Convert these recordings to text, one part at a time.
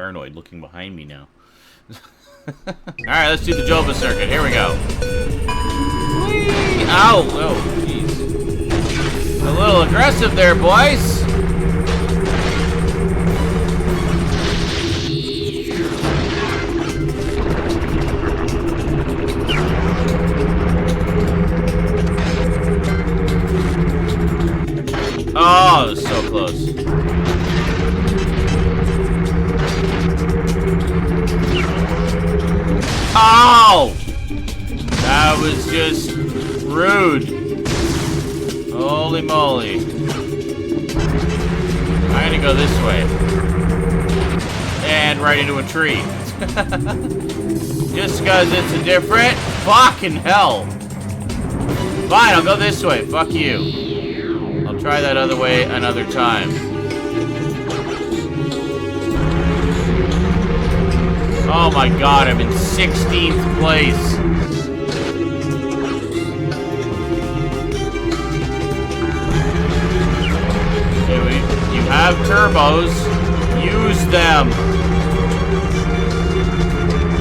paranoid looking behind me now. Alright, let's do the Jova circuit. Here we go. Whee! Ow! Oh, jeez. A little aggressive there, boys. Oh, it was so close. Oh! That was just rude. Holy moly. I'm gonna go this way. And right into a tree. Just because it's a different fucking hell. Fine, I'll go this way. Fuck you. I'll try that other way another time. Oh my god, I'm in 16th place. Anyway, you have turbos. Use them.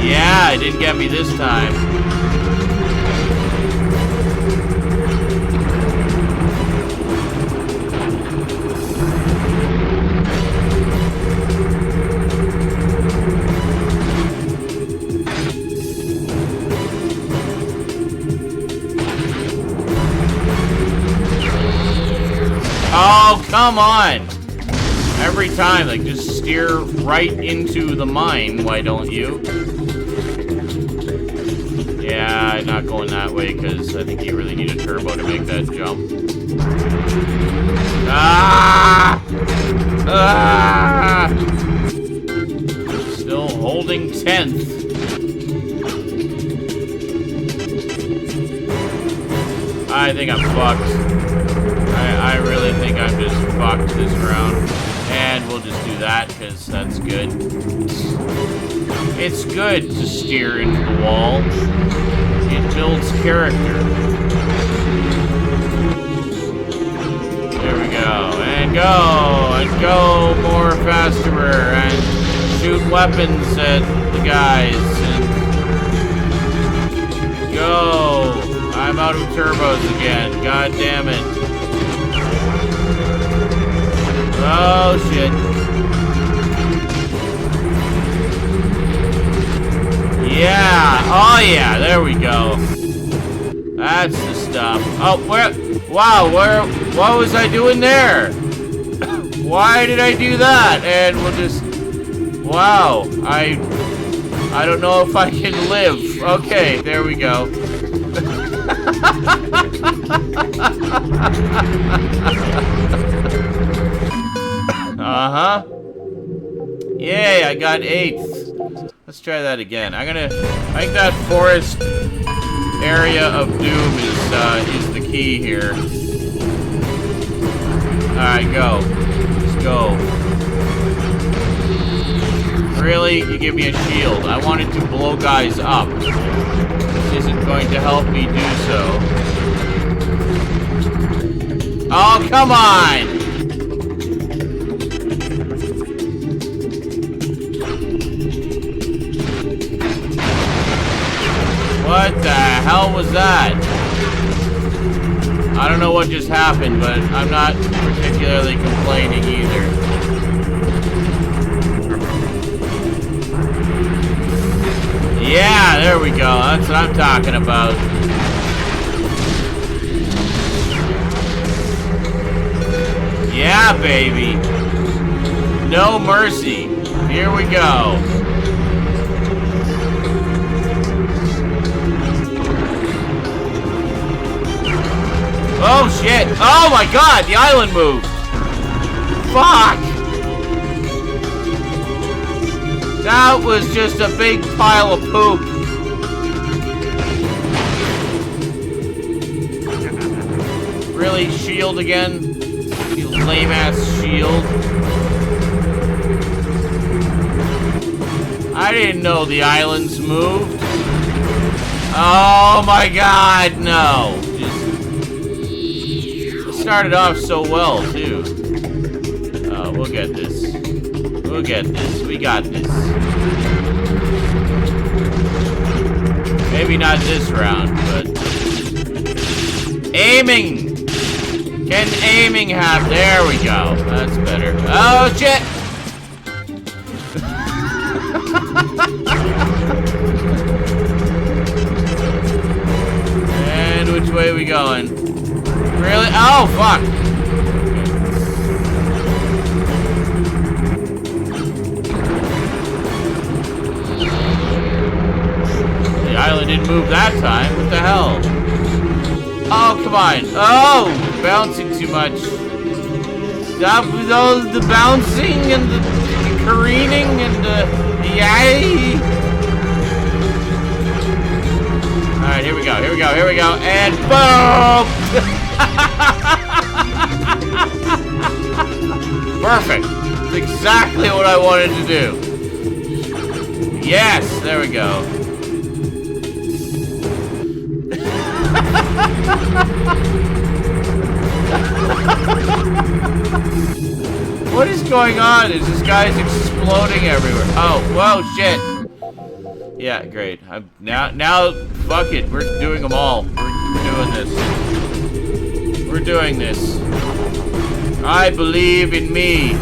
Yeah, it didn't get me this time. Oh, come on! Every time, like, just steer right into the mine, why don't you? Yeah, I'm not going that way, because I think you really need a turbo to make that jump. Ah! Ah! Still holding 10th. I think I'm fucked. I really think I'm just fucked this round. And we'll just do that, because that's good. It's good to steer into the wall. It builds character. There we go. And go! And go more faster. And shoot weapons at the guys. And go! I'm out of turbos again. God damn it. Oh, shit. Yeah. Oh, yeah. There we go. That's the stuff. Oh, where? Wow, what was I doing there? Why did I do that? And we'll just... Wow. I don't know if I can live. Okay, there we go. Uh-huh. Yay, I got 8th. Let's try that again. I think that forest area of doom is the key here. Alright, go. Just go. Really? You give me a shield. I wanted to blow guys up. This isn't going to help me do so. Oh, come on! What the hell was that? I don't know what just happened, but I'm not particularly complaining either. Yeah, there we go. That's what I'm talking about. Yeah, baby. No mercy. Here we go. Oh, shit. Oh, my God. The island moved. Fuck. That was just a big pile of poop. Really? Shield again? You lame-ass shield. I didn't know the islands moved. Oh, my God. No. Started off so well, too. We'll get this. We'll get this. We got this. Maybe not this round, but... Aiming! Can aiming have... There we go. That's better. Oh, shit! And which way are we going? Really? Oh, fuck! The island didn't move that time. What the hell? Oh, come on. Oh! Bouncing too much. Stop with all the bouncing and the careening and the yay! Alright, here we go, here we go, here we go, and boom! Perfect. That's exactly what I wanted to do. Yes, there we go. What is going on? Is this guy's exploding everywhere? Oh, whoa, shit. Yeah, great. Now, fuck it. We're doing them all. We're doing this. We're doing this. I believe in me.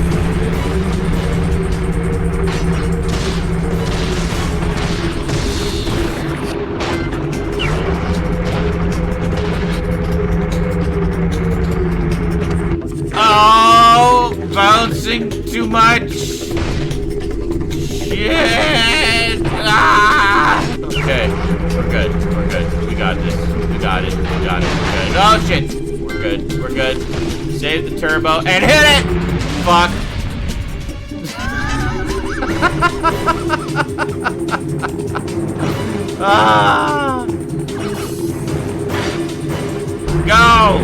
Oh, bouncing too much. Shit. Ah. Okay, we're good. We're good. We got this. We got it. We got it. We're good. Oh shit. We're good. We're good. Save the turbo and hit it. Fuck. Ah. Go.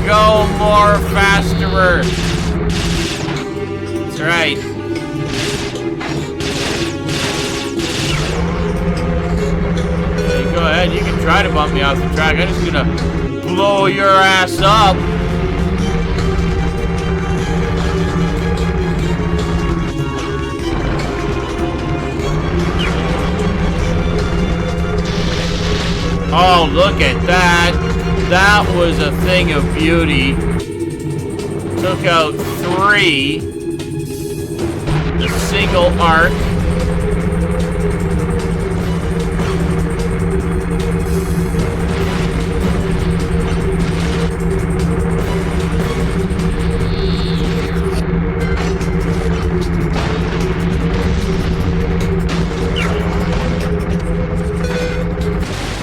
Go more faster. That's right. Okay, go ahead, you can try to bump me off the track. I'm just gonna blow your ass up. Oh, look at that. That was a thing of beauty. Took out 3. The single arc.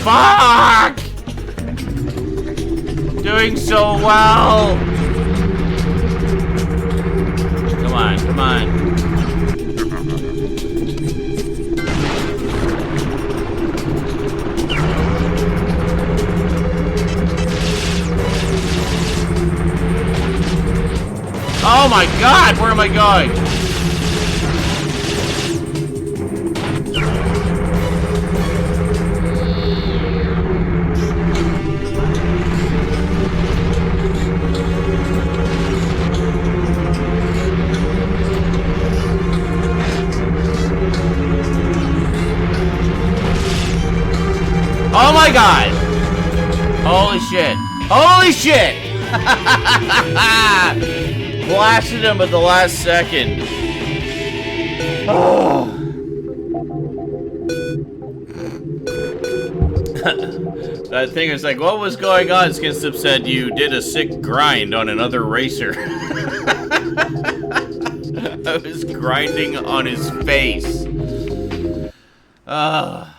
Fuck! Doing so well. Come on, come on. Oh my God, where am I going? Oh my God! Holy shit. Holy shit! Blasted him at the last second. Oh. That thing is like, what was going on? Skinstip said you did a sick grind on another racer. I was grinding on his face. Ah.